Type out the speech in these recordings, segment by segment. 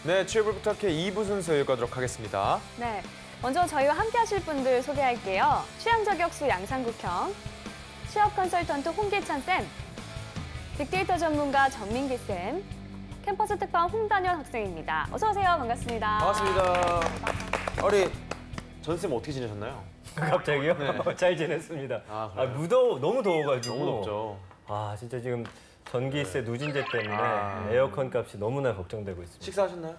네, 취업을 부탁해 2부 순서 이어가도록 하겠습니다. 네, 먼저 저희와 함께 하실 분들 소개할게요. 취향 저격수 양상국형, 취업 컨설턴트 홍기찬 쌤, 빅데이터 전문가 전민기 쌤, 캠퍼스 특파원 홍단현 학생입니다. 어서 오세요. 반갑습니다. 반갑습니다. 우리 전쌤 어떻게 지내셨나요? 갑자기요? 네. 잘 지냈습니다. 그래요? 너무 더워가지고. 너무 덥죠. 아, 진짜 지금 전기세 누진제 때문에 아. 에어컨 값이 너무나 걱정되고 있습니다. 식사하셨나요?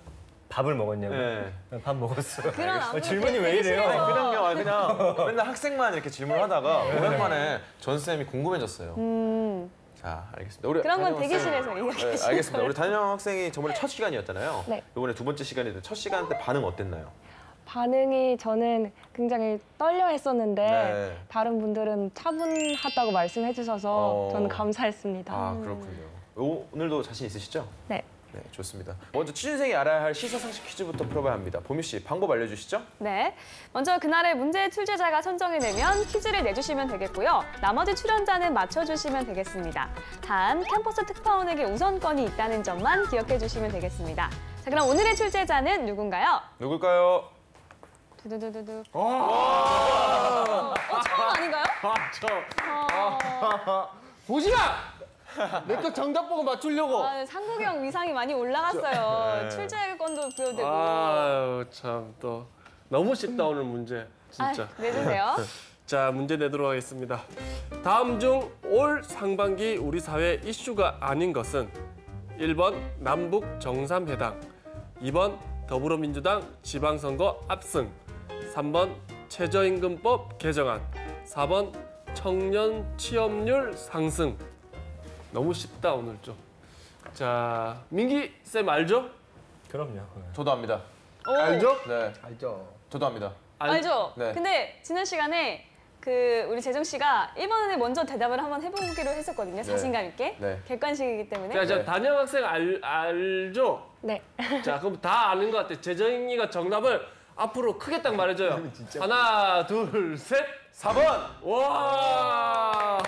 밥을 먹었냐고요? 네. 밥 먹었어요. 그런 아무 질문이 왜 되게 이래요? 싫어요. 그냥 맨날 학생만 이렇게 질문하다가 오랜만에 전쌤이 궁금해졌어요. 자, 알겠습니다. 우리 그런 건 단영 대기실에서 학생. 얘기하겠습니다. 네, 알겠습니다. 우리 단영 학생이 저번에 첫 시간이었잖아요. 네. 이번에 두 번째 시간인데 첫 시간 때 반응 어땠나요? 반응이 저는 굉장히 떨려 했었는데 네. 다른 분들은 차분하다고 말씀해 주셔서 저는 감사했습니다. 아, 그렇군요. 오늘도 자신 있으시죠? 네. 네, 좋습니다. 먼저 취준생이 알아야 할 시사상식 퀴즈부터 풀어봐야 합니다. 보미 씨, 방법 알려주시죠? 네, 먼저 그날의 문제의 출제자가 선정이 되면 퀴즈를 내주시면 되겠고요. 나머지 출연자는 맞춰주시면 되겠습니다. 단, 캠퍼스 특파원에게 우선권이 있다는 점만 기억해 주시면 되겠습니다. 자, 그럼 오늘의 출제자는 누군가요? 누굴까요? 두두두두두. 아, 처음 아닌가요? 보지 마! 내 거 정답 보고 맞추려고. 아, 상국이 형 위상이 많이 올라갔어요. 네. 출제권도 부여되고. 아유, 참 또 너무 쉽다 오늘 문제. 진짜. 내주세요. 자, 문제 내도록 하겠습니다. 다음 중 올 상반기 우리 사회 이슈가 아닌 것은 1번 남북 정상회담, 2번 더불어민주당 지방선거 압승, 3번 최저임금법 개정안, 4번 청년 취업률 상승. 너무 쉽다 오늘 좀. 자, 민기 쌤 알죠? 그럼요. 저도 압니다. 알죠? 네. 알죠. 저도 압니다. 알죠? 네. 근데 지난 시간에 우리 재정 씨가 1번을 먼저 대답을 한번 해보기로 했었거든요. 자신감 있게. 네. 객관식이기 때문에. 자, 저 단영 학생 알죠? 네. 자, 그럼 다 아는 것 같아. 재정이가 정답을 앞으로 크게 딱 말해줘요. 하나, 둘, 셋. 4번! 와.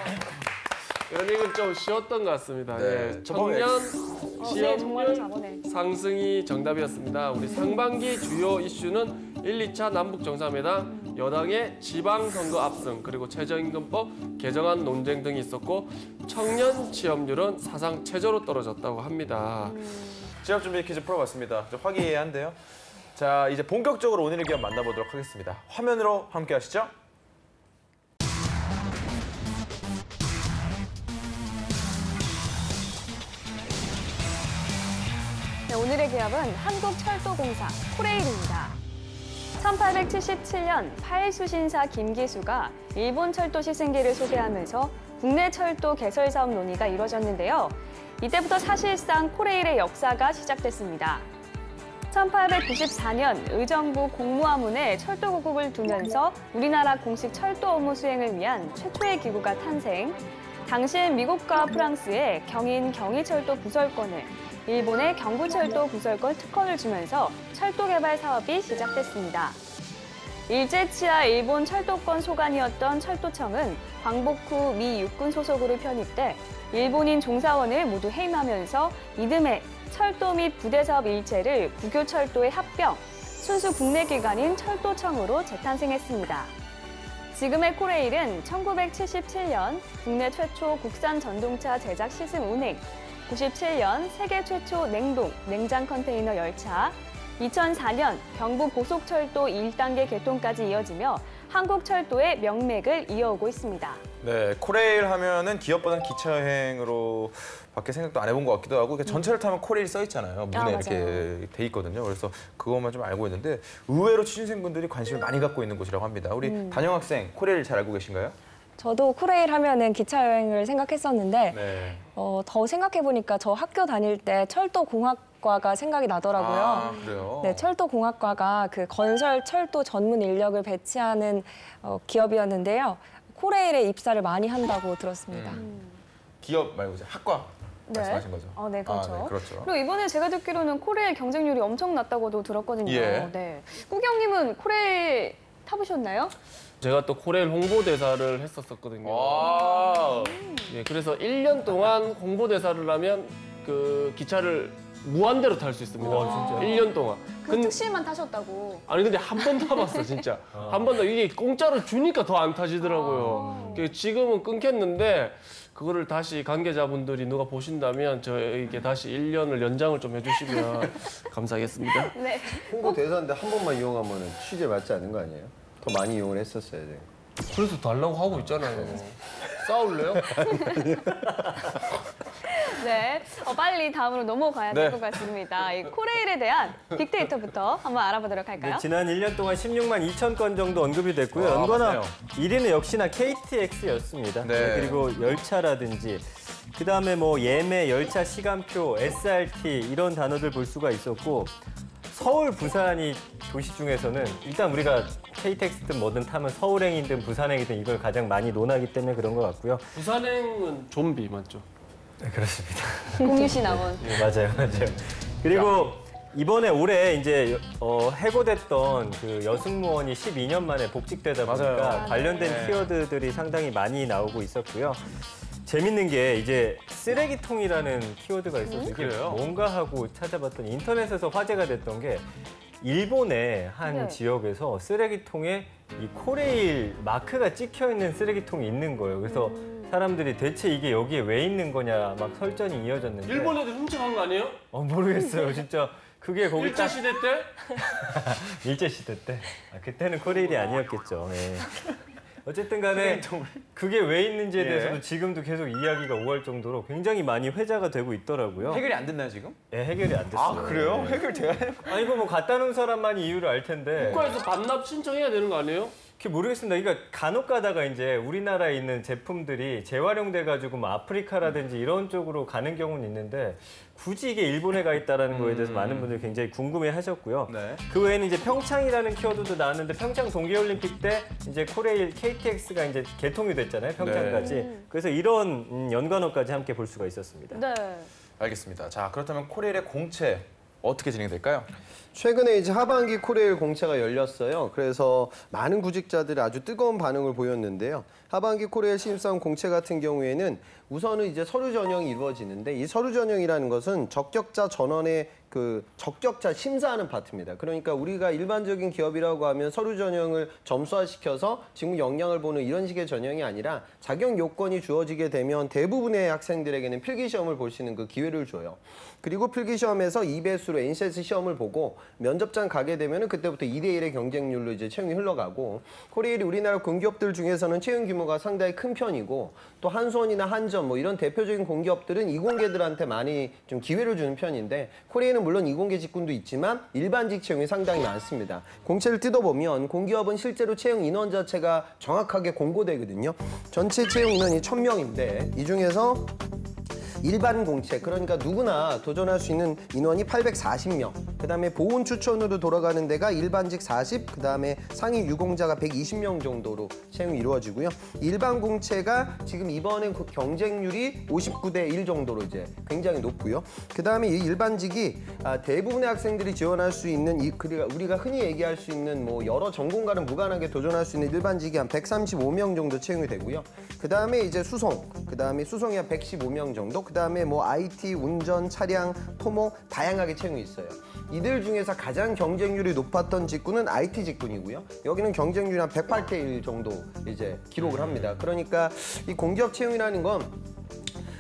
이건 좀 쉬웠던 것 같습니다. 네. 예, 청년 네, 정말 취업률 자본에. 상승이 정답이었습니다. 우리 상반기 주요 이슈는 1, 2차 남북 정상회담, 여당의 지방선거 압승, 그리고 최저임금법 개정안 논쟁 등이 있었고 청년 취업률은 사상 최저로 떨어졌다고 합니다. 취업 준비 퀴즈 풀어봤습니다. 좀 화기애애한데요. 자, 이제 본격적으로 오늘의 기업 만나보도록 하겠습니다. 화면으로 함께 하시죠. 네, 오늘의 기업은 한국철도공사 코레일입니다. 1877년 팔수신사 김기수가 일본 철도 시승기를 소개하면서 국내 철도 개설 사업 논의가 이뤄졌는데요. 이때부터 사실상 코레일의 역사가 시작됐습니다. 1894년 의정부 공무화문에 철도국을 두면서 우리나라 공식 철도 업무 수행을 위한 최초의 기구가 탄생, 당시엔 미국과 프랑스의 경인 경의철도 부설권을, 일본의 경부철도 부설권 특허를 주면서 철도 개발 사업이 시작됐습니다. 일제치하 일본 철도권 소관이었던 철도청은 광복 후 미 육군 소속으로 편입돼 일본인 종사원을 모두 해임하면서 이듬해 철도 및 부대 사업 일체를 국유철도에 합병, 순수 국내 기관인 철도청으로 재탄생했습니다. 지금의 코레일은 1977년 국내 최초 국산 전동차 제작 시승 운행, 97년 세계 최초 냉장 컨테이너 열차, 2004년 경부 고속철도 1단계 개통까지 이어지며 한국철도의 명맥을 이어오고 있습니다. 네, 코레일 하면은 기업보다는 기차 여행으로 밖에 생각도 안 해본 것 같기도 하고 전철을 타면 코레일 써 있잖아요. 문에 맞아요. 이렇게 돼 있거든요. 그래서 그것만 좀 알고 있는데 의외로 취준생분들이 관심을 많이 갖고 있는 곳이라고 합니다. 우리 단영 학생 코레일 잘 알고 계신가요? 저도 코레일 하면은 기차 여행을 생각했었는데 네. 더 생각해 보니까 저 학교 다닐 때 철도공학과가 생각이 나더라고요. 아, 그래요? 네, 철도공학과가 그 건설 철도 전문 인력을 배치하는 기업이었는데요. 코레일에 입사를 많이 한다고 들었습니다. 기업 말고 이제 학과 네. 말씀하신 거죠? 네, 그렇죠. 아, 네, 그렇죠. 그리고 이번에 제가 듣기로는 코레일 경쟁률이 엄청 낮다고도 들었거든요. 예. 네. 꾸경님은 코레일 타보셨나요? 제가 또 코레일 홍보대사를 했었거든요. 와. 예, 그래서 1년 동안 홍보대사를 하면 그 기차를 무한대로 탈 수 있습니다. 우와, 진짜요? 1년 동안. 그 특실만 타셨다고. 아니 근데 한 번 타봤어 진짜. 한 번 더 이게 공짜로 주니까 더 안 타시더라고요. 지금은 끊겼는데 그거를 다시 관계자분들이 누가 보신다면 저에게 다시 1년을 연장을 좀 해주시면 감사하겠습니다. 네. 홍보 대사인데 한 번만 이용하면 취지에 맞지 않는 거 아니에요? 더 많이 이용을 했었어야 돼요. 그래서 달라고 하고 있잖아요. 싸울래요? 네. 빨리 다음으로 넘어가야 될 네. 것 같습니다. 이 코레일에 대한 빅데이터부터 한번 알아보도록 할까요? 네, 지난 1년 동안 16만 2천 건 정도 언급이 됐고요. 아, 연관어 맞네요. 1위는 역시나 KTX였습니다. 네. 그리고 열차라든지 그다음에 뭐 예매, 열차 시간표, SRT 이런 단어들 볼 수가 있었고 서울, 부산이 도시 중에서는 일단 우리가 KTX든 뭐든 타면 서울행이든 부산행이든 이걸 가장 많이 논하기 때문에 그런 것 같고요. 부산행은 좀비 맞죠? 네, 그렇습니다. 공유씨 나온. 네, 맞아요. 그리고 이번에 올해 이제 해고됐던 그 여승무원이 12년 만에 복직되다 보니까 맞아요. 관련된 네. 키워드들이 상당히 많이 나오고 있었고요. 재밌는 게 이제 쓰레기통이라는 키워드가 있어서 이게 그래요? 뭔가 하고 찾아봤더니 인터넷에서 화제가 됐던 게 일본의 한 네. 지역에서 쓰레기통에 이 코레일 마크가 찍혀 있는 쓰레기통이 있는 거예요. 그래서 사람들이 대체 이게 여기에 왜 있는 거냐 막 설전이 이어졌는데 일본 애들 훔쳐간 거 아니에요? 모르겠어요. 진짜 그게 거기 일제 딱 시대 때? 일제 시대 때 그때는 코레일이 아니었겠죠. 예. 어쨌든 간에 그게 왜 있는지에 예. 대해서도 지금도 계속 이야기가 오갈 정도로 굉장히 많이 회자가 되고 있더라고요. 해결이 안 됐나요 지금? 예, 해결이 안 됐어요. 아 그래요? 예. 해결 돼야 해요? 아니 이거 뭐 갖다 놓은 사람만이 이유를 알 텐데. 국가에서 반납 신청해야 되는 거 아니에요? 그게 모르겠습니다. 그러니까 간혹 가다가 이제 우리나라에 있는 제품들이 재활용돼 가지고 뭐 아프리카라든지 이런 쪽으로 가는 경우는 있는데 굳이 이게 일본에 가 있다라는 거에 대해서 많은 분들이 굉장히 궁금해 하셨고요. 네. 그 외에는 이제 평창이라는 키워드도 나왔는데 평창 동계올림픽 때 이제 코레일 KTX가 이제 개통이 됐잖아요. 평창까지. 그래서 이런 연관어까지 함께 볼 수가 있었습니다. 네. 알겠습니다. 자 그렇다면 코레일의 공채 어떻게 진행될까요? 최근에 이제 하반기 코레일 공채가 열렸어요. 그래서 많은 구직자들이 아주 뜨거운 반응을 보였는데요. 하반기 코레일 신입사원 공채 같은 경우에는 우선은 이제 서류 전형이 이루어지는데 이 서류 전형이라는 것은 적격자 전원의 그 적격자 심사하는 파트입니다. 그러니까 우리가 일반적인 기업이라고 하면 서류 전형을 점수화시켜서 직무 역량을 보는 이런 식의 전형이 아니라 자격 요건이 주어지게 되면 대부분의 학생들에게는 필기 시험을 볼 수 있는 그 기회를 줘요. 그리고 필기 시험에서 2배수로 NCS 시험을 보고 면접장 가게 되면은 그때부터 2대1의 경쟁률로 이제 채용이 흘러가고 코레일이 우리나라 공기업들 중에서는 채용 규모가 상당히 큰 편이고 또 한수원이나 한전 뭐 이런 대표적인 공기업들은 이공계들한테 많이 좀 기회를 주는 편인데 코레일은 물론 이공계 직군도 있지만 일반직 채용이 상당히 많습니다. 공채를 뜯어보면 공기업은 실제로 채용 인원 자체가 정확하게 공고되거든요. 전체 채용 인원이 1000명인데 이 중에서 일반 공채, 그러니까 누구나 도전할 수 있는 인원이 840명. 그다음에 보훈 추천으로 돌아가는 데가 일반직 40, 그다음에 상위 유공자가 120명 정도로 채용이 이루어지고요. 일반 공채가 지금 이번엔 그 경쟁률이 59대 1 정도로 이제 굉장히 높고요. 그다음에 이 일반직이 대부분의 학생들이 지원할 수 있는 우리가 흔히 얘기할 수 있는 뭐 여러 전공과는 무관하게 도전할 수 있는 일반직이 한 135명 정도 채용이 되고요. 그다음에 이제 수송, 그다음에 수송이 한 115명 정도. 그다음에 뭐 IT, 운전, 차량, 토목 다양하게 채용이 있어요. 이들 중에서 가장 경쟁률이 높았던 직군은 IT 직군이고요. 여기는 경쟁률이 한 108대 1 정도 이제 기록을 합니다. 그러니까 이 공기업 채용이라는 건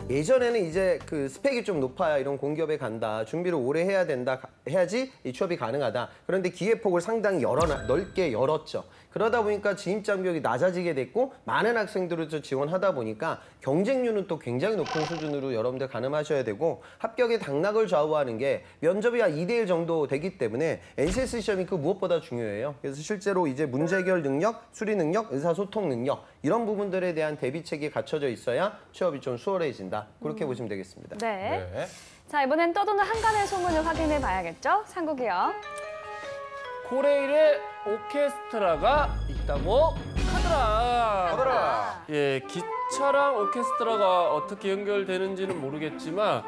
예전에는 이제 그 스펙이 좀 높아야 이런 공기업에 간다. 준비를 오래 해야 된다. 해야지 이 취업이 가능하다. 그런데 기회폭을 상당히 넓게 열었죠. 그러다 보니까 진입 장벽이 낮아지게 됐고 많은 학생들을 지원하다 보니까 경쟁률은 또 굉장히 높은 수준으로 여러분들 가늠하셔야 되고 합격의 당락을 좌우하는 게 면접이 한 2대1 정도 되기 때문에 NCS 시험이 그 무엇보다 중요해요. 그래서 실제로 이제 문제 해결 능력, 수리 능력, 의사소통 능력 이런 부분들에 대한 대비책이 갖춰져 있어야 취업이 좀 수월해진다. 그렇게 보시면 되겠습니다. 네. 네. 자, 이번엔 떠도는 한간의 소문을 확인해 봐야겠죠? 상국이요. 코레일에 오케스트라가 있다고 하더라. 하더라. 예, 기차랑 오케스트라가 어떻게 연결되는지는 모르겠지만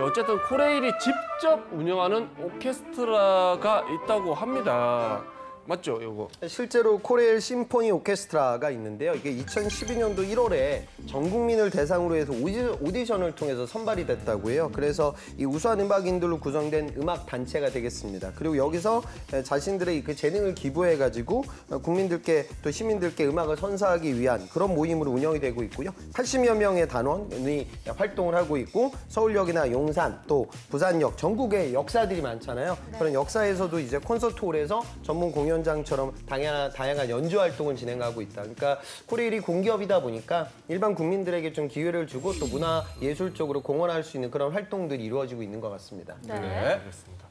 어쨌든 코레일이 직접 운영하는 오케스트라가 있다고 합니다. 맞죠, 요거? 실제로 코레일 심포니 오케스트라가 있는데요. 이게 2012년도 1월에 전 국민을 대상으로 해서 오디션을 통해서 선발이 됐다고 해요. 그래서 이 우수한 음악인들로 구성된 음악 단체가 되겠습니다. 그리고 여기서 자신들의 그 재능을 기부해가지고 국민들께 또 시민들께 음악을 선사하기 위한 그런 모임으로 운영이 되고 있고요. 80여 명의 단원이 활동을 하고 있고 서울역이나 용산 또 부산역 전국에 역사들이 많잖아요. 그런 역사에서도 이제 콘서트홀에서 전문 공연장처럼 다양한 연주 활동을 진행하고 있다. 그러니까 코레일이 공기업이다 보니까 일반 국민들에게 좀 기회를 주고 또 문화 예술 쪽으로 공헌할 수 있는 그런 활동들이 이루어지고 있는 것 같습니다. 네. 알겠습니다.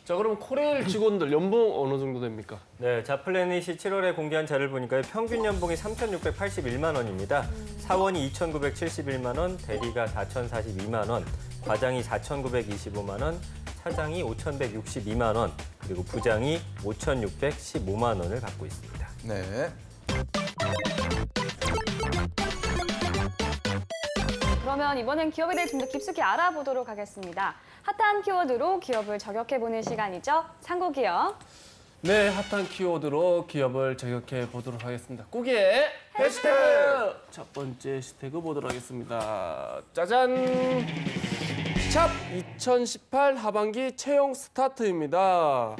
자, 그럼 코레일 직원들 연봉 어느 정도 됩니까? 네, 자플래닛이 7월에 공개한 자료를 보니까 평균 연봉이 3,681만 원입니다. 사원이 2,971만 원, 대리가 4,042만 원, 과장이 4,925만 원, 차장이 5,162만 원, 그리고 부장이 5,615만 원을 받고 있습니다. 네. 그러면 이번엔 기업에 대해 좀 더 깊숙이 알아보도록 하겠습니다. 핫한 키워드로 기업을 저격해보는 시간이죠. 상고기업. 네, 핫한 키워드로 기업을 저격해 보도록 하겠습니다. 꾸기의 해시태그! 첫 번째 해시태그 보도록 하겠습니다. 짜잔! 샵 2018 하반기 채용 스타트입니다.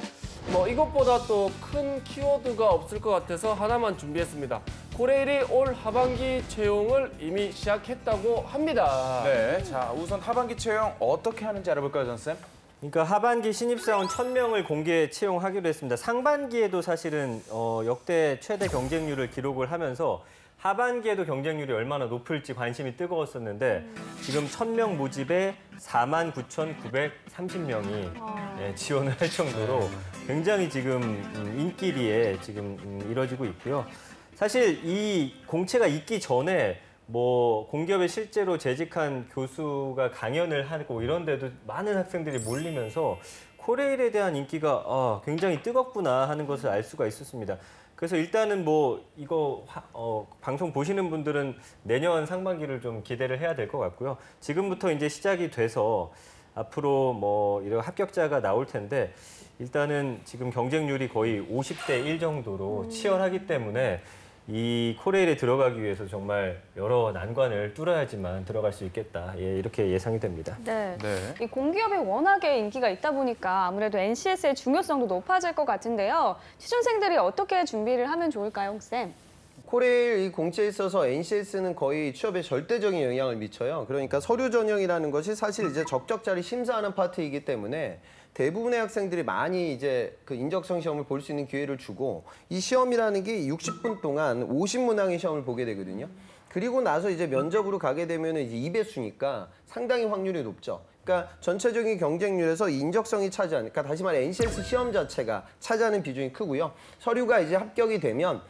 뭐 이것보다 또 큰 키워드가 없을 것 같아서 하나만 준비했습니다. 코레일이 올 하반기 채용을 이미 시작했다고 합니다. 네. 자, 우선 하반기 채용 어떻게 하는지 알아볼까요, 전쌤? 그러니까 하반기 신입사원 1,000명을 공개 채용하기로 했습니다. 상반기에도 사실은 역대 최대 경쟁률을 기록을 하면서 하반기에도 경쟁률이 얼마나 높을지 관심이 뜨거웠었는데 지금 1,000명 모집에 49,930명이 지원을 할 정도로 굉장히 지금 인기리에 지금 이뤄지고 있고요. 사실 이 공채가 있기 전에 뭐 공기업에 실제로 재직한 교수가 강연을 하고 이런 데도 많은 학생들이 몰리면서 코레일에 대한 인기가 굉장히 뜨겁구나 하는 것을 알 수가 있었습니다. 그래서 일단은 뭐 이거 방송 보시는 분들은 내년 상반기를 좀 기대를 해야 될 것 같고요. 지금부터 이제 시작이 돼서 앞으로 뭐 이런 합격자가 나올 텐데 일단은 지금 경쟁률이 거의 50대 1 정도로 치열하기 때문에 이 코레일에 들어가기 위해서 정말 여러 난관을 뚫어야지만 들어갈 수 있겠다. 예, 이렇게 예상이 됩니다. 네. 네. 이 공기업이 워낙에 인기가 있다 보니까 아무래도 NCS의 중요성도 높아질 것 같은데요. 취준생들이 어떻게 준비를 하면 좋을까요, 홍쌤? 코레일 이 공채에 있어서 NCS는 거의 취업에 절대적인 영향을 미쳐요. 그러니까 서류 전형이라는 것이 사실 이제 적적자리 심사하는 파트이기 때문에 대부분의 학생들이 많이 이제 그 인적성 시험을 볼 수 있는 기회를 주고 이 시험이라는 게 60분 동안 50문항의 시험을 보게 되거든요. 그리고 나서 이제 면접으로 가게 되면 이제 2배수니까 상당히 확률이 높죠. 그러니까 전체적인 경쟁률에서 인적성이 차지하는, 그러니까 다시 말해 NCS 시험 자체가 차지하는 비중이 크고요. 서류가 이제 합격이 되면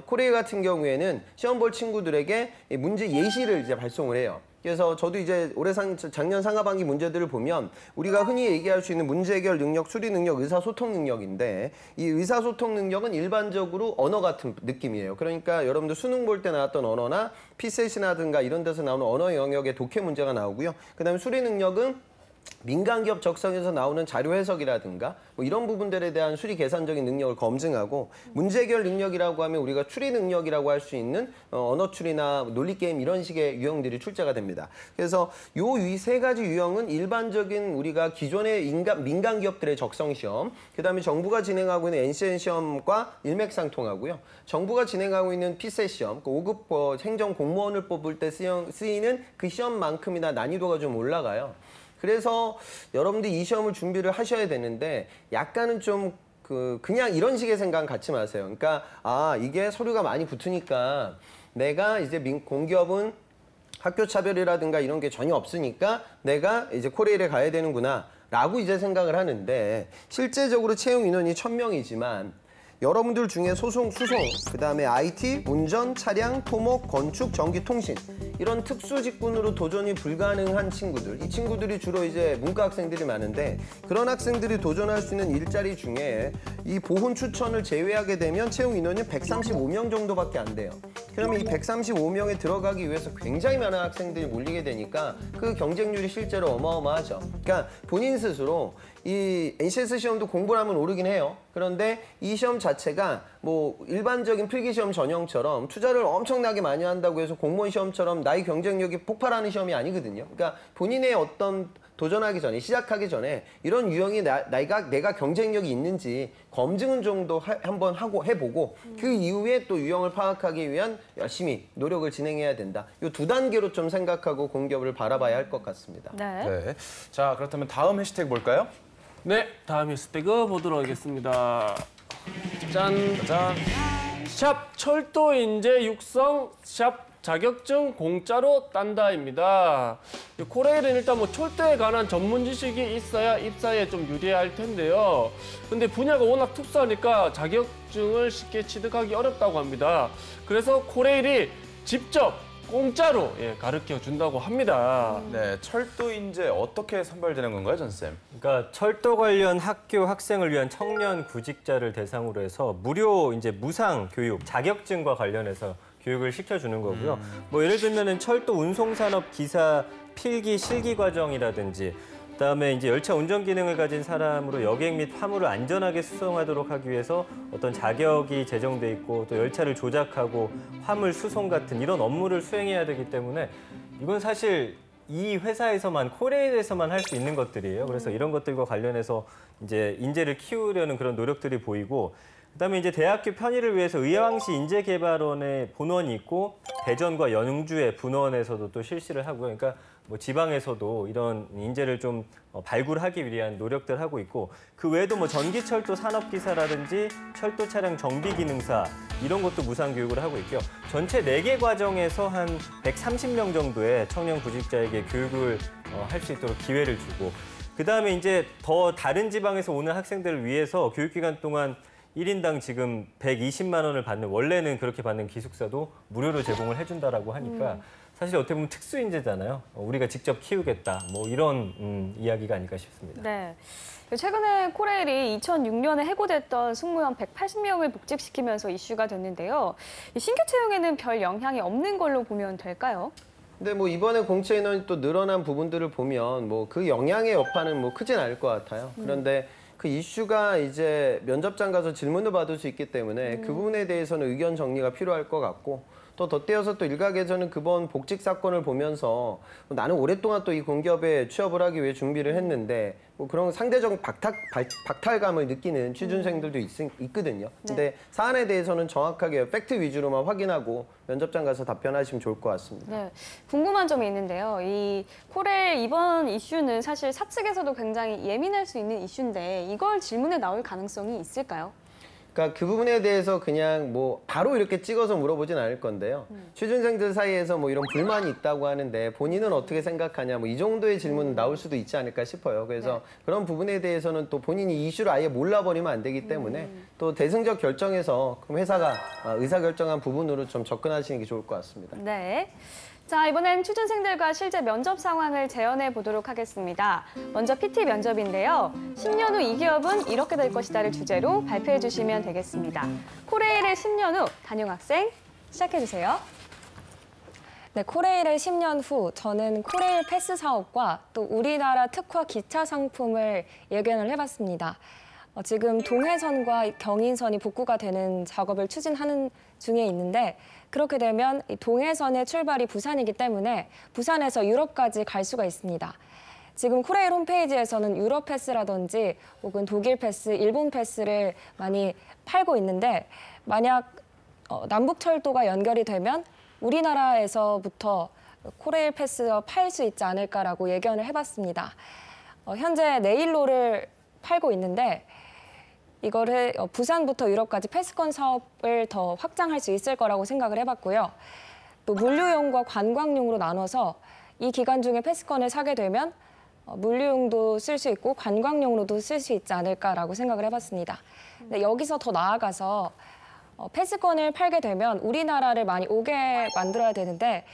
코레일 같은 경우에는 시험 볼 친구들에게 문제 예시를 이제 발송을 해요. 그래서 저도 이제 작년 상하반기 문제들을 보면 우리가 흔히 얘기할 수 있는 문제 해결 능력, 수리 능력, 의사소통 능력인데 이 의사소통 능력은 일반적으로 언어 같은 느낌이에요. 그러니까 여러분들 수능 볼 때 나왔던 언어나 피셋이라든가 이런 데서 나오는 언어 영역의 독해 문제가 나오고요. 그다음에 수리 능력은 민간기업 적성에서 나오는 자료 해석이라든가 뭐 이런 부분들에 대한 수리 계산적인 능력을 검증하고 문제 해결 능력이라고 하면 우리가 추리 능력이라고 할 수 있는 언어 추리나 논리 게임 이런 식의 유형들이 출제가 됩니다. 그래서 요 세 가지 유형은 일반적인 우리가 기존의 민간 기업들의 적성 시험, 그다음에 정부가 진행하고 있는 NCN 시험과 일맥상통하고요. 정부가 진행하고 있는 피셋 시험, 그 5급 행정 공무원을 뽑을 때 쓰이는 그 시험만큼이나 난이도가 좀 올라가요. 그래서 여러분들이 이 시험을 준비를 하셔야 되는데 약간은 좀 그냥 이런 식의 생각은 갖지 마세요. 그러니까 이게 서류가 많이 붙으니까 내가 이제 공기업은 학교 차별이라든가 이런 게 전혀 없으니까 내가 이제 코레일에 가야 되는구나 라고 이제 생각을 하는데 실제적으로 채용 인원이 1,000명이지만 여러분들 중에 소송, 그다음에 IT, 운전, 차량, 토목, 건축, 전기, 통신 이런 특수 직군으로 도전이 불가능한 친구들, 이 친구들이 주로 이제 문과 학생들이 많은데 그런 학생들이 도전할 수 있는 일자리 중에 이 보훈 추천을 제외하게 되면 채용 인원이 135명 정도밖에 안 돼요. 그러면 이 135명에 들어가기 위해서 굉장히 많은 학생들이 몰리게 되니까 그 경쟁률이 실제로 어마어마하죠. 그러니까 본인 스스로 이 NCS 시험도 공부를 하면 오르긴 해요. 그런데 이 시험 자체가 뭐 일반적인 필기시험 전형처럼 투자를 엄청나게 많이 한다고 해서 공무원 시험처럼 나의 경쟁력이 폭발하는 시험이 아니거든요. 그러니까 본인의 어떤 도전하기 전에, 시작하기 전에 이런 유형이 내가 경쟁력이 있는지 검증은 정도 한번 하고 해보고 그 이후에 또 유형을 파악하기 위한 열심히 노력을 진행해야 된다. 이 두 단계로 좀 생각하고 공기업을 바라봐야 할 것 같습니다. 네. 네. 자, 그렇다면 다음 해시태그 볼까요? 네, 다음 해시태그 보도록 하겠습니다. 짠! 짠. 샵 철도 인재 육성 샵 자격증 공짜로 딴다입니다. 코레일은 일단 뭐 철도에 관한 전문 지식이 있어야 입사에 좀 유리할 텐데요. 근데 분야가 워낙 특수하니까 자격증을 쉽게 취득하기 어렵다고 합니다. 그래서 코레일이 직접 공짜로 가르쳐 준다고 합니다. 네, 철도 인재 어떻게 선발되는 건가요, 전쌤? 그러니까 철도 관련 학교 학생을 위한 청년 구직자를 대상으로 해서 무료 이제 무상 교육, 자격증과 관련해서 교육을 시켜주는 거고요. 뭐 예를 들면은 철도 운송산업 기사 필기 실기 과정이라든지, 그다음에 이제 열차 운전 기능을 가진 사람으로 여객 및 화물을 안전하게 수송하도록 하기 위해서 어떤 자격이 제정돼 있고 또 열차를 조작하고 화물 수송 같은 이런 업무를 수행해야 되기 때문에 이건 사실 이 회사에서만 코레일에서만 할 수 있는 것들이에요. 그래서 이런 것들과 관련해서 이제 인재를 키우려는 그런 노력들이 보이고. 그다음에 이제 대학교 편의를 위해서 의왕시 인재개발원에 본원이 있고 대전과 연주의 분원에서도 또 실시를 하고요. 그러니까 뭐 지방에서도 이런 인재를 좀 발굴하기 위한 노력들 하고 있고 그 외에도 뭐 전기철도 산업기사라든지 철도 차량 정비기능사 이런 것도 무상 교육을 하고 있고요. 전체 4개 과정에서 한 130명 정도의 청년 구직자에게 교육을 할 수 있도록 기회를 주고 그다음에 이제 더 다른 지방에서 오는 학생들을 위해서 교육기간 동안 1인당 지금 120만 원을 받는 원래는 그렇게 받는 기숙사도 무료로 제공을 해준다라고 하니까 사실 어떻게 보면 특수인재잖아요. 우리가 직접 키우겠다 뭐 이런 이야기가 아닐까 싶습니다. 네. 최근에 코레일이 2006년에 해고됐던 승무원 180명을 복직시키면서 이슈가 됐는데요. 신규 채용에는 별 영향이 없는 걸로 보면 될까요? 근데 뭐 이번에 공채 인원이 또 늘어난 부분들을 보면 뭐 그 영향의 여파는 뭐 크진 않을 것 같아요. 그런데 그 이슈가 이제 면접장 가서 질문을 받을 수 있기 때문에 그 부분에 대해서는 의견 정리가 필요할 것 같고 또 덧대어서 또 일각에서는 그번 복직 사건을 보면서 나는 오랫동안 또 이 공기업에 취업을 하기 위해 준비를 했는데 뭐 그런 상대적 박탈감을 느끼는 취준생들도 있거든요. 근데 사안에 대해서는 정확하게 팩트 위주로만 확인하고 면접장 가서 답변하시면 좋을 것 같습니다. 네, 궁금한 점이 있는데요. 이 코레일 이번 이슈는 사실 사측에서도 굉장히 예민할 수 있는 이슈인데 이걸 질문에 나올 가능성이 있을까요? 그러니까 그 부분에 대해서 그냥 뭐 바로 이렇게 찍어서 물어보진 않을 건데요. 취준생들 사이에서 뭐 이런 불만이 있다고 하는데 본인은 어떻게 생각하냐 뭐 이 정도의 질문은 나올 수도 있지 않을까 싶어요. 그래서 그런 부분에 대해서는 또 본인이 이슈를 아예 몰라버리면 안 되기 때문에 또 대승적 결정에서 그럼 회사가 의사결정한 부분으로 좀 접근하시는 게 좋을 것 같습니다. 네. 자, 이번엔 취준생들과 실제 면접 상황을 재현해 보도록 하겠습니다. 먼저 PT 면접인데요. 10년 후 이 기업은 이렇게 될 것이다를 주제로 발표해 주시면 되겠습니다. 코레일의 10년 후 단용 학생 시작해 주세요. 네, 코레일의 10년 후 저는 코레일 패스 사업과 또 우리나라 특화 기차 상품을 예견을 해봤습니다. 지금 동해선과 경인선이 복구가 되는 작업을 추진하는 중에 있는데 그렇게 되면 동해선의 출발이 부산이기 때문에 부산에서 유럽까지 갈 수가 있습니다. 지금 코레일 홈페이지에서는 유럽 패스라든지 혹은 독일 패스, 일본 패스를 많이 팔고 있는데 만약 남북철도가 연결이 되면 우리나라에서부터 코레일 패스가 팔 수 있지 않을까라고 예견을 해봤습니다. 현재 네일로를 팔고 있는데 이거를 부산부터 유럽까지 패스권 사업을 더 확장할 수 있을 거라고 생각을 해봤고요. 또 물류용과 관광용으로 나눠서 이 기간 중에 패스권을 사게 되면 물류용도 쓸 수 있고 관광용으로도 쓸 수 있지 않을까라고 생각을 해봤습니다. 근데 여기서 더 나아가서 패스권을 팔게 되면 우리나라를 많이 오게 만들어야 되는데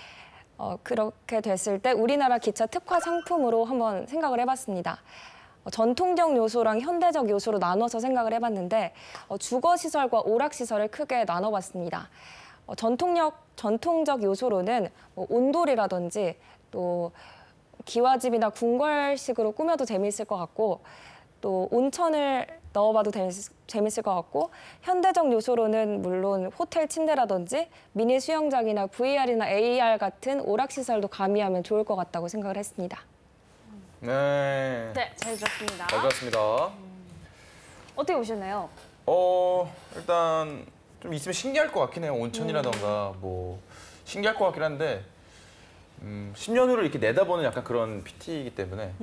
그렇게 됐을 때 우리나라 기차 특화 상품으로 한번 생각을 해봤습니다. 전통적 요소랑 현대적 요소로 나눠서 생각을 해봤는데 주거시설과 오락시설을 크게 나눠봤습니다. 전통적 요소로는 뭐 온돌이라든지 또 기와집이나 궁궐식으로 꾸며도 재미있을 것 같고 또 온천을 넣어봐도 재밌을 것 같고 현대적 요소로는 물론 호텔 침대라든지 미니 수영장이나 VR이나 AR 같은 오락시설도 가미하면 좋을 것 같다고 생각을 했습니다. 네. 네, 잘 들었습니다. 잘 들었습니다. 어떻게 보셨나요? 일단 좀 있으면 신기할 것 같긴 해요. 온천이라던가 뭐 신기할 것 같긴 한데 10년 후를 이렇게 내다보는 약간 그런 PT이기 때문에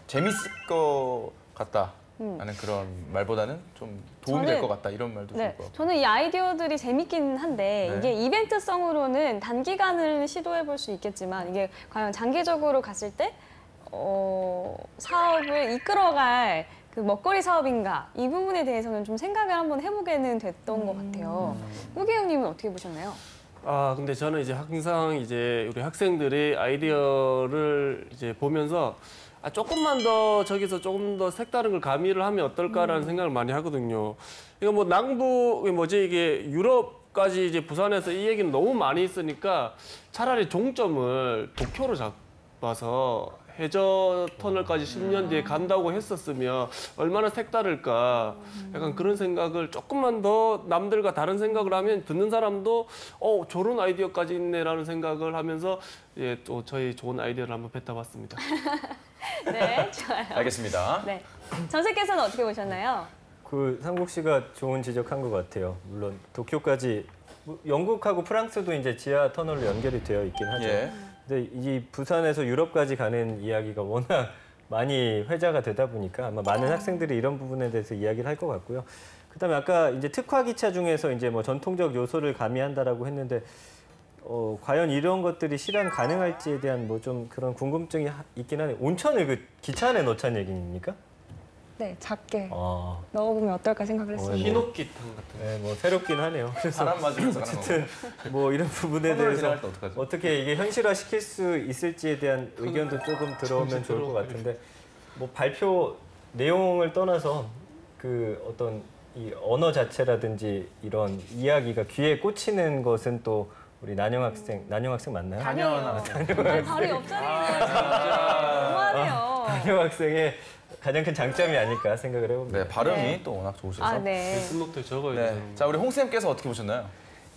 재밌을 것 같다. 라는 그런 말보다는 좀 도움이 될 것 같다 이런 말도 좋을 것 같고. 저는 이 아이디어들이 재밌긴 한데 네. 이게 이벤트성으로는 단기간을 시도해 볼 수 있겠지만 이게 과연 장기적으로 갔을 때 사업을 이끌어갈 그 먹거리 사업인가 이 부분에 대해서는 좀 생각을 한번 해보게는 됐던 것 같아요. 후기영님은 어떻게 보셨나요? 근데 저는 이제 항상 이제 우리 학생들이 아이디어를 이제 보면서 조금만 더 저기서 조금 더 색다른 걸 가미를 하면 어떨까라는 생각을 많이 하거든요. 이거 뭐 이게 유럽까지 이제 부산에서 이 얘기는 너무 많이 있으니까 차라리 종점을 도쿄로 잡아서 해저 터널까지 10년 뒤에 간다고 했었으면 얼마나 색다를까. 약간 그런 생각을 조금만 더 남들과 다른 생각을 하면 듣는 사람도 저런 아이디어까지 있네라는 생각을 하면서 또 저희 좋은 아이디어를 한번 뱉어봤습니다. 네, 좋아요. 알겠습니다. 네, 전세께서는 어떻게 보셨나요? 그 상국 씨가 좋은 지적한 것 같아요. 물론 도쿄까지 영국하고 프랑스도 이제 지하 터널로 연결이 되어 있긴 하죠. 예. 근데 이 부산에서 유럽까지 가는 이야기가 워낙 많이 회자가 되다 보니까 아마 많은 학생들이 이런 부분에 대해서 이야기를 할 것 같고요. 그다음에 아까 이제 특화 기차 중에서 이제 뭐 전통적 요소를 가미한다라고 했는데 과연 이런 것들이 실현 가능할지에 대한 뭐 좀 그런 궁금증이 있긴 하네요. 온천을 그 기차 안에 넣자는 얘기입니까? 네, 작게 아, 넣어보면 어떨까 생각을 했습니다. 흰옥기탕 같은 거. 네, 뭐 새롭긴 하네요. 그래서 바람 맞으면서 가는 거. 어쨌든 뭐 이런 부분에 터널을 대해서 지나갈 때 어떡하죠? 어떻게 이게 현실화 시킬 수 있을지에 대한 의견도 조금 들어오면 좋을 것 같은데 뭐 발표 내용을 떠나서 그 어떤 이 언어 자체라든지 이런 이야기가 귀에 꽂히는 것은 또 우리 난영 학생 맞나요? 당연해요. 바로 옆자리에 진짜 너무하네요. 난영 학생의 가장 큰 장점이 아닐까 생각을 해봅니다. 네, 발음이 네. 또 워낙 좋으셔서. 아, 네. 슬록도 적어야 네. 되는 자, 우리 홍쌤께서 어떻게 보셨나요?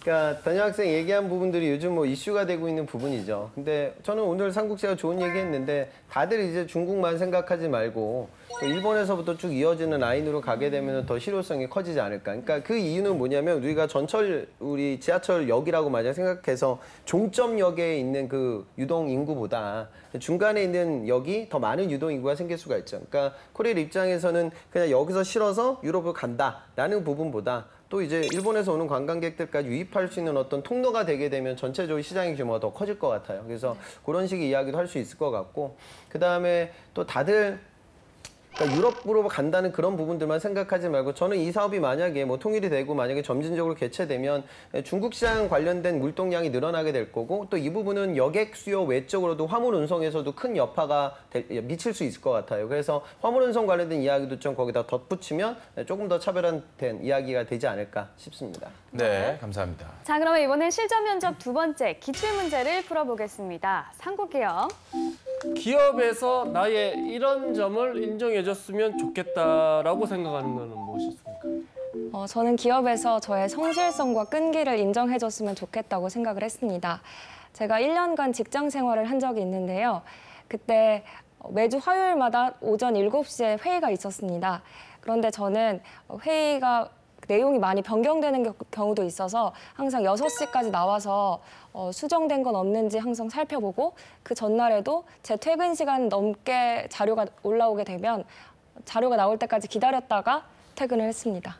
그러니까 단여 학생 얘기한 부분들이 요즘 뭐 이슈가 되고 있는 부분이죠. 근데 저는 오늘 상국 씨가 좋은 얘기 했는데 다들 이제 중국만 생각하지 말고 또 일본에서부터 쭉 이어지는 라인으로 가게 되면 더 실효성이 커지지 않을까. 그러니까 그 이유는 뭐냐면 우리가 우리 지하철역이라고 만약 생각해서 종점역에 있는 그 유동 인구보다 중간에 있는 역이 더 많은 유동 인구가 생길 수가 있죠. 그러니까 코레일 입장에서는 그냥 여기서 실어서 유럽을 간다라는 부분보다 또 이제 일본에서 오는 관광객들까지 유입할 수 있는 어떤 통로가 되게 되면 전체적으로 시장의 규모가 더 커질 것 같아요. 그래서 그런 식의 이야기도 할 수 있을 것 같고 그다음에 또 다들 그러니까 유럽으로 간다는 그런 부분들만 생각하지 말고 저는 이 사업이 만약에 뭐 통일이 되고 만약에 점진적으로 개최되면 중국 시장 관련된 물동량이 늘어나게 될 거고 또 이 부분은 여객 수요 외적으로도 화물 운송에서도 큰 여파가 미칠 수 있을 것 같아요. 그래서 화물 운송 관련된 이야기도 좀 거기다 덧붙이면 조금 더 차별화된 이야기가 되지 않을까 싶습니다. 네, 감사합니다. 자, 그러면 이번엔 실전 면접 두 번째 기출 문제를 풀어보겠습니다. 상국이요. 기업에서 나의 이런 점을 인정해줬으면 좋겠다라고 생각하는 거는 무엇이었습니까? 저는 기업에서 저의 성실성과 끈기를 인정해줬으면 좋겠다고 생각을 했습니다. 제가 1년간 직장 생활을 한 적이 있는데요. 그때 매주 화요일마다 오전 7시에 회의가 있었습니다. 그런데 저는 회의가 내용이 많이 변경되는 경우도 있어서 항상 6시까지 나와서 수정된 건 없는지 항상 살펴보고 그 전날에도 제 퇴근 시간 넘게 자료가 올라오게 되면 자료가 나올 때까지 기다렸다가 퇴근을 했습니다.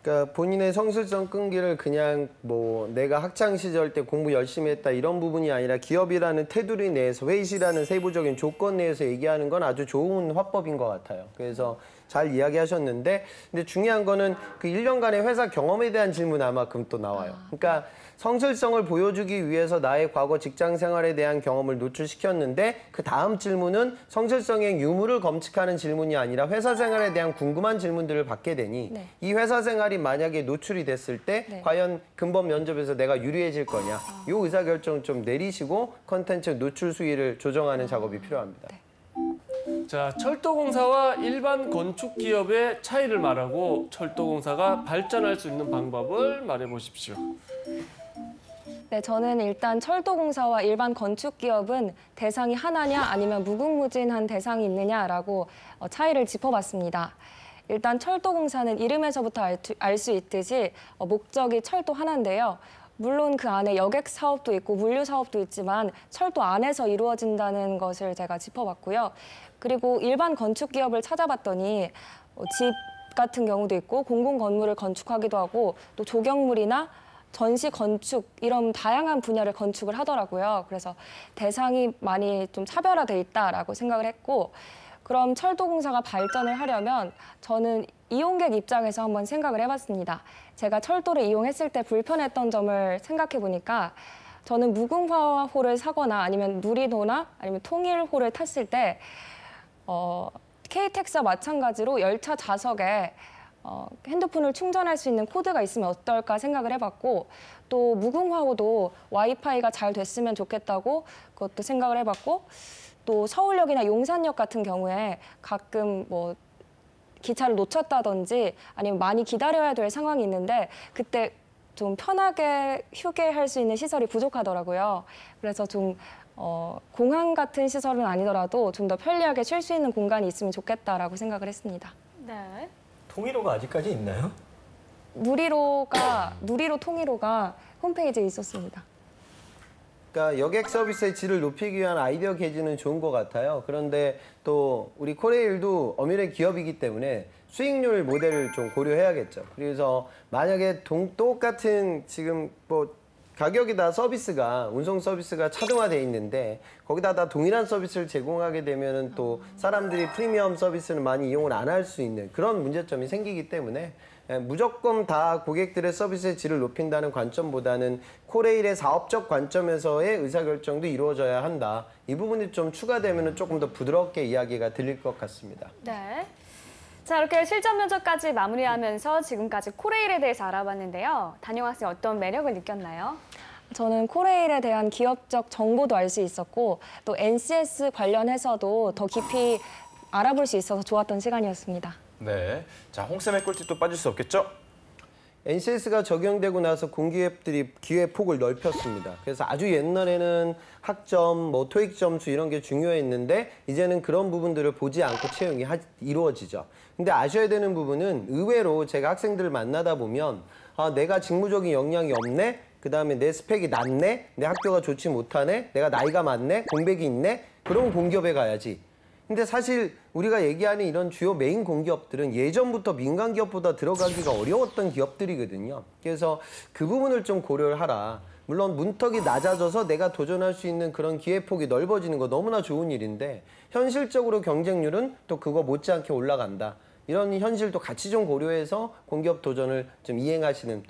그러니까 본인의 성실성 끈기를 그냥 뭐 내가 학창 시절 때 공부 열심히 했다 이런 부분이 아니라 기업이라는 테두리 내에서 회의시라는 세부적인 조건 내에서 얘기하는 건 아주 좋은 화법인 것 같아요. 그래서 잘 이야기하셨는데 근데 중요한 거는 그 1년간의 회사 경험에 대한 질문 아마끔 또 나와요. 그러니까 성실성을 보여주기 위해서 나의 과거 직장 생활에 대한 경험을 노출시켰는데 그 다음 질문은 성실성의 유무를 검측하는 질문이 아니라 회사 생활에 대한 궁금한 질문들을 받게 되니 네. 이 회사 생활이 만약에 노출이 됐을 때 네. 과연 근본 면접에서 내가 유리해질 거냐 이 의사결정을 좀 내리시고 컨텐츠 노출 수위를 조정하는 작업이 필요합니다. 네. 자, 철도공사와 일반 건축 기업의 차이를 말하고 철도공사가 발전할 수 있는 방법을 말해 보십시오. 네, 저는 일단 철도공사와 일반 건축기업은 대상이 하나냐 아니면 무궁무진한 대상이 있느냐라고 차이를 짚어봤습니다. 일단 철도공사는 이름에서부터 알 수 있듯이 목적이 철도 하나인데요. 물론 그 안에 여객 사업도 있고 물류 사업도 있지만 철도 안에서 이루어진다는 것을 제가 짚어봤고요. 그리고 일반 건축기업을 찾아봤더니 집 같은 경우도 있고 공공 건물을 건축하기도 하고 또 조경물이나 전시 건축 이런 다양한 분야를 건축을 하더라고요. 그래서 대상이 많이 좀 차별화돼 있다라고 생각을 했고, 그럼 철도공사가 발전을 하려면 저는 이용객 입장에서 한번 생각을 해봤습니다. 제가 철도를 이용했을 때 불편했던 점을 생각해 보니까 저는 무궁화호를 사거나 아니면 누리호나 아니면 통일호를 탔을 때 KTX와 마찬가지로 열차 좌석에 핸드폰을 충전할 수 있는 코드가 있으면 어떨까 생각을 해봤고, 또 무궁화호도 와이파이가 잘 됐으면 좋겠다고 그것도 생각을 해봤고, 또 서울역이나 용산역 같은 경우에 가끔 뭐 기차를 놓쳤다든지 아니면 많이 기다려야 될 상황이 있는데 그때 좀 편하게 휴게할 수 있는 시설이 부족하더라고요. 그래서 좀 공항 같은 시설은 아니더라도 좀 더 편리하게 쉴 수 있는 공간이 있으면 좋겠다라고 생각을 했습니다. 네. 통일호가 아직까지 있나요? 누리호 통일호가 홈페이지에 있었습니다. 그러니까 여객 서비스의 질을 높이기 위한 아이디어 개진은 좋은 것 같아요. 그런데 또 우리 코레일도 엄연의 기업이기 때문에 수익률 모델을 좀 고려해야겠죠. 그래서 만약에 똑같은 지금 뭐 가격이다 서비스가 운송 서비스가 차등화돼 있는데 거기다 다 동일한 서비스를 제공하게 되면은 또 사람들이 프리미엄 서비스는 많이 이용을 안 할 수 있는 그런 문제점이 생기기 때문에 무조건 다 고객들의 서비스의 질을 높인다는 관점보다는 코레일의 사업적 관점에서의 의사결정도 이루어져야 한다. 이 부분이 좀 추가되면 조금 더 부드럽게 이야기가 들릴 것 같습니다. 네. 자, 이렇게 실전 면접까지 마무리하면서 지금까지 코레일에 대해서 알아봤는데요. 단영 학생 어떤 매력을 느꼈나요? 저는 코레일에 대한 기업적 정보도 알 수 있었고 또 NCS 관련해서도 더 깊이 알아볼 수 있어서 좋았던 시간이었습니다. 네. 자, 홍쌤의 꿀팁 또 빠질 수 없겠죠? NCS가 적용되고 나서 공기업들이 기회 폭을 넓혔습니다. 그래서 아주 옛날에는 학점, 뭐 토익 점수 이런 게 중요했는데 이제는 그런 부분들을 보지 않고 채용이 이루어지죠. 근데 아셔야 되는 부분은 의외로 제가 학생들을 만나다 보면 내가 직무적인 역량이 없네? 그다음에 내 스펙이 낮네? 내 학교가 좋지 못하네? 내가 나이가 많네? 공백이 있네? 그러면 공기업에 가야지. 근데 사실 우리가 얘기하는 이런 주요 메인 공기업들은 예전부터 민간 기업보다 들어가기가 어려웠던 기업들이거든요. 그래서 그 부분을 좀 고려를 하라. 물론 문턱이 낮아져서 내가 도전할 수 있는 그런 기회폭이 넓어지는 거 너무나 좋은 일인데 현실적으로 경쟁률은 또 그거 못지않게 올라간다. 이런 현실도 같이 좀 고려해서 공기업 도전을 좀 이행하시는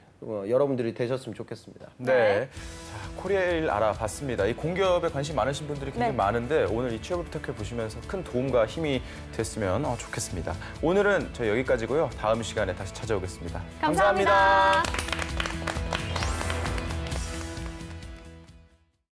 여러분들이 되셨으면 좋겠습니다. 네. 자, 코레일 알아봤습니다. 이 공기업에 관심 많으신 분들이 굉장히 많은데 오늘 이 취업을 부탁해 보시면서 큰 도움과 힘이 됐으면 좋겠습니다. 오늘은 저희 여기까지고요. 다음 시간에 다시 찾아오겠습니다. 감사합니다.